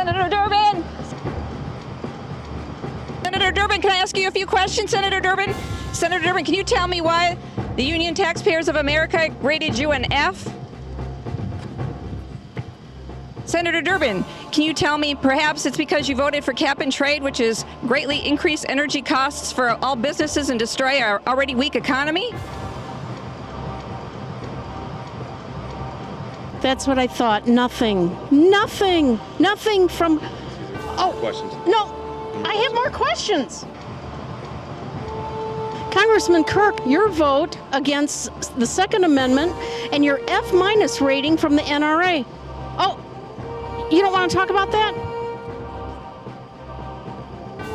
Senator Durbin! Senator Durbin, can I ask you a few questions, Senator Durbin? Senator Durbin, can you tell me why the Union Taxpayers of America rated you an F? Senator Durbin, can you tell me perhaps it's because you voted for cap and trade, which is greatly increase energy costs for all businesses and destroy our already weak economy? That's what I thought. Nothing from... Oh, questions. No, I have more questions. Congressman Kirk, your vote against the Second Amendment and your F- rating from the NRA. Oh, you don't want to talk about that?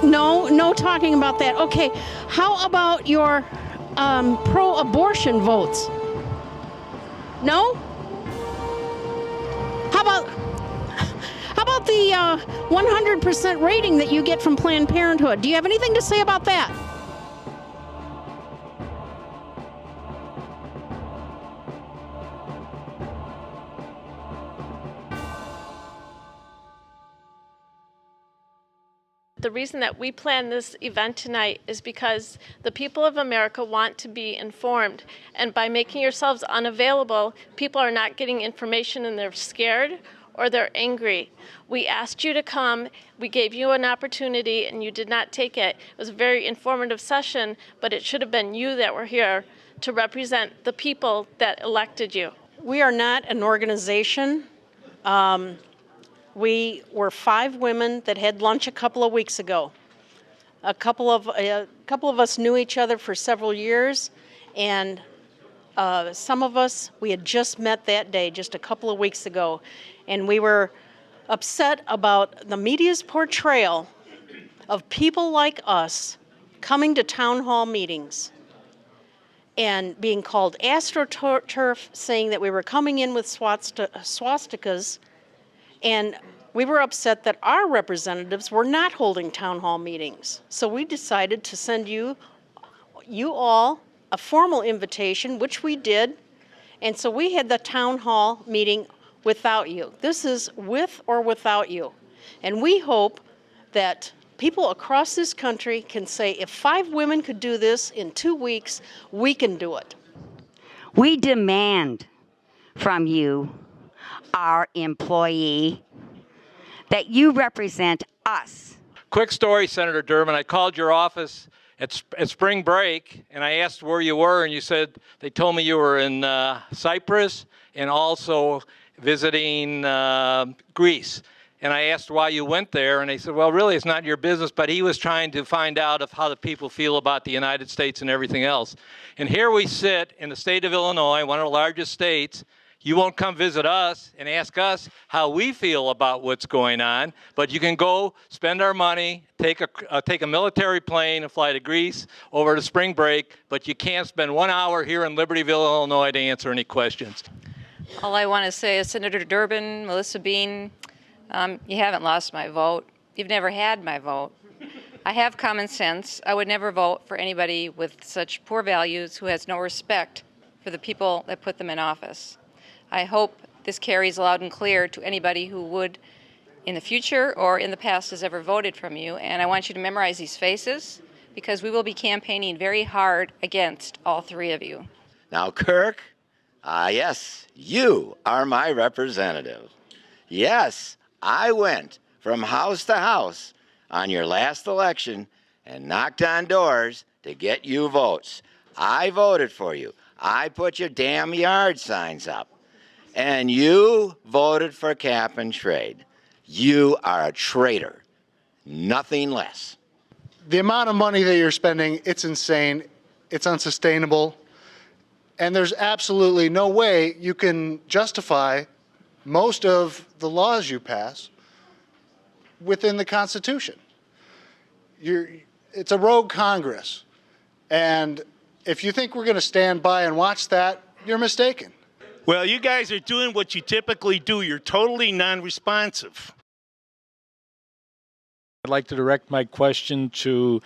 No talking about that. Okay, how about your pro-abortion votes? No? How about the 100% rating that you get from Planned Parenthood? Do you have anything to say about that? The reason that we planned this event tonight is because the people of America want to be informed. And by making yourselves unavailable, people are not getting information and they're scared or they're angry. We asked you to come. We gave you an opportunity and you did not take it. It was a very informative session, but it should have been you that were here to represent the people that elected you. We are not an organization. We were 5 women that had lunch a couple of weeks ago. A couple of us knew each other for several years, and some of us, we had just met that day, just a couple of weeks ago, and we were upset about the media's portrayal of people like us coming to town hall meetings and being called astroturf, saying that we were coming in with swastikas. And we were upset that our representatives were not holding town hall meetings. So we decided to send you all a formal invitation, which we did. And so we had the town hall meeting without you. This is with or without you. And we hope that people across this country can say, if 5 women could do this in 2 weeks, we can do it. We demand from you, our employee, that you represent us. Quick story, Senator Durbin. I called your office at spring break, and I asked where you were, and you said they told me you were in Cyprus and also visiting Greece. And I asked why you went there, and they said, well, really, it's not your business, but he was trying to find out of how the people feel about the United States and everything else. And here we sit in the state of Illinois, one of the largest states. You won't come visit us and ask us how we feel about what's going on, but you can go spend our money, take a military plane and fly to Greece over to spring break, but you can't spend 1 hour here in Libertyville, Illinois to answer any questions. All I want to say is, Senator Durbin, Melissa Bean, you haven't lost my vote. You've never had my vote. I have common sense. I would never vote for anybody with such poor values who has no respect for the people that put them in office. I hope this carries loud and clear to anybody who would in the future or in the past has ever voted from you. And I want you to memorize these faces because we will be campaigning very hard against all 3 of you. Now, Kirk, yes, you are my representative. Yes, I went from house to house on your last election and knocked on doors to get you votes. I voted for you. I put your damn yard signs up. And you voted for cap and trade. You are a traitor, nothing less. The amount of money that you're spending, it's insane, it's unsustainable, and there's absolutely no way you can justify most of the laws you pass within the Constitution. It's a rogue Congress, and if you think we're going to stand by and watch that, you're mistaken. Well, you guys are doing what you typically do. You're totally non-responsive. I'd like to direct my question to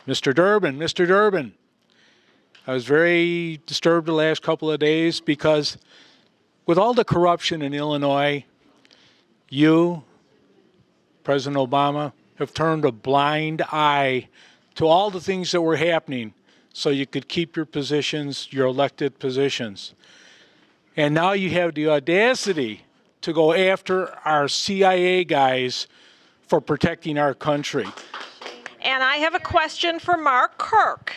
Mr. Durbin. Mr. Durbin, I was very disturbed the last couple of days because with all the corruption in Illinois, you President Obama, have turned a blind eye to all the things that were happening so you could keep your positions, your elected positions. And now you have the audacity to go after our CIA guys for protecting our country. And I have a question for Mark Kirk.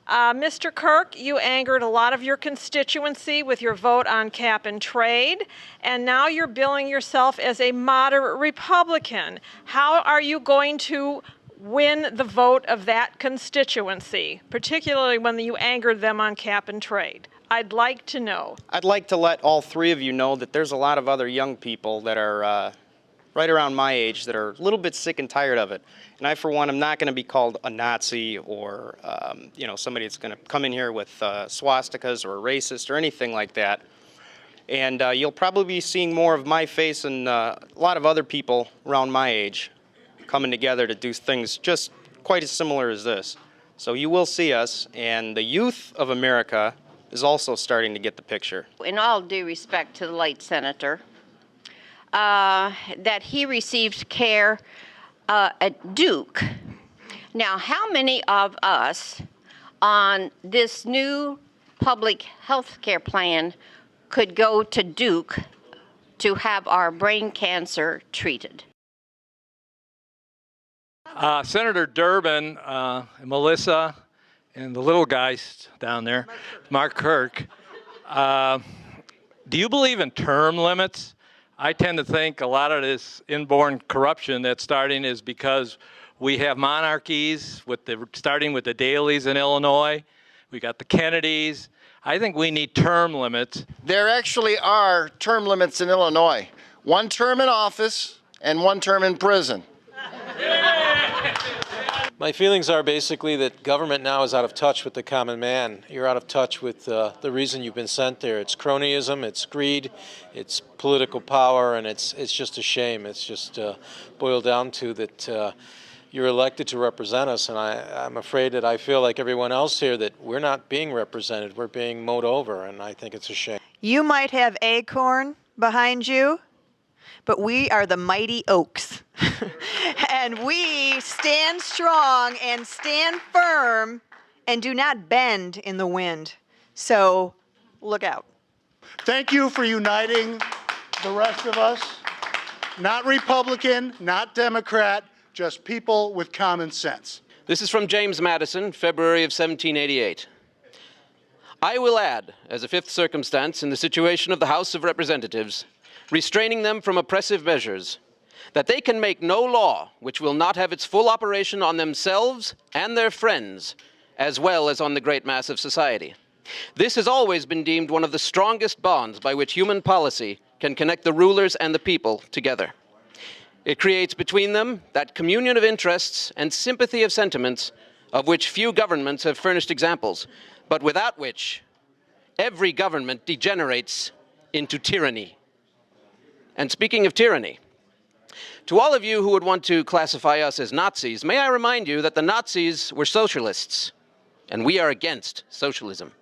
Mr. Kirk, you angered a lot of your constituency with your vote on cap and trade, and now you're billing yourself as a moderate Republican. How are you going to win the vote of that constituency, particularly when you angered them on cap and trade? I'd like to know. I'd like to let all three of you know that there's a lot of other young people that are right around my age that are a little bit sick and tired of it. And I, for one, am not going to be called a Nazi or, somebody that's going to come in here with swastikas or a racist or anything like that. And you'll probably be seeing more of my face and a lot of other people around my age coming together to do things just quite as similar as this. So you will see us, and the youth of America is also starting to get the picture. In all due respect to the late senator, that he received care at Duke. Now, how many of us on this new public health care plan could go to Duke to have our brain cancer treated? Senator Durbin, Melissa, and the little guys down there, Mark Kirk, do you believe in term limits? I tend to think a lot of this inborn corruption that's starting is because we have monarchies, starting with the Daleys in Illinois. We got the Kennedys. I think we need term limits. There actually are term limits in Illinois. 1 term in office and 1 term in prison. My feelings are basically that government now is out of touch with the common man. You're out of touch with the reason you've been sent there. It's cronyism, it's greed, it's political power, and it's just a shame. It's just boiled down to that you're elected to represent us, and I'm afraid that I feel like everyone else here that we're not being represented. We're being mowed over, and I think it's a shame. You might have acorn behind you, but we are the mighty oaks. And we stand strong and stand firm and do not bend in the wind. So look out. Thank you for uniting the rest of us. Not Republican, not Democrat, just people with common sense. This is from James Madison, February of 1788. I will add, as a fifth circumstance in the situation of the House of Representatives, restraining them from oppressive measures, that they can make no law which will not have its full operation on themselves and their friends, as well as on the great mass of society. This has always been deemed one of the strongest bonds by which human policy can connect the rulers and the people together. It creates between them that communion of interests and sympathy of sentiments of which few governments have furnished examples, but without which every government degenerates into tyranny. And speaking of tyranny, to all of you who would want to classify us as Nazis, may I remind you that the Nazis were socialists, and we are against socialism.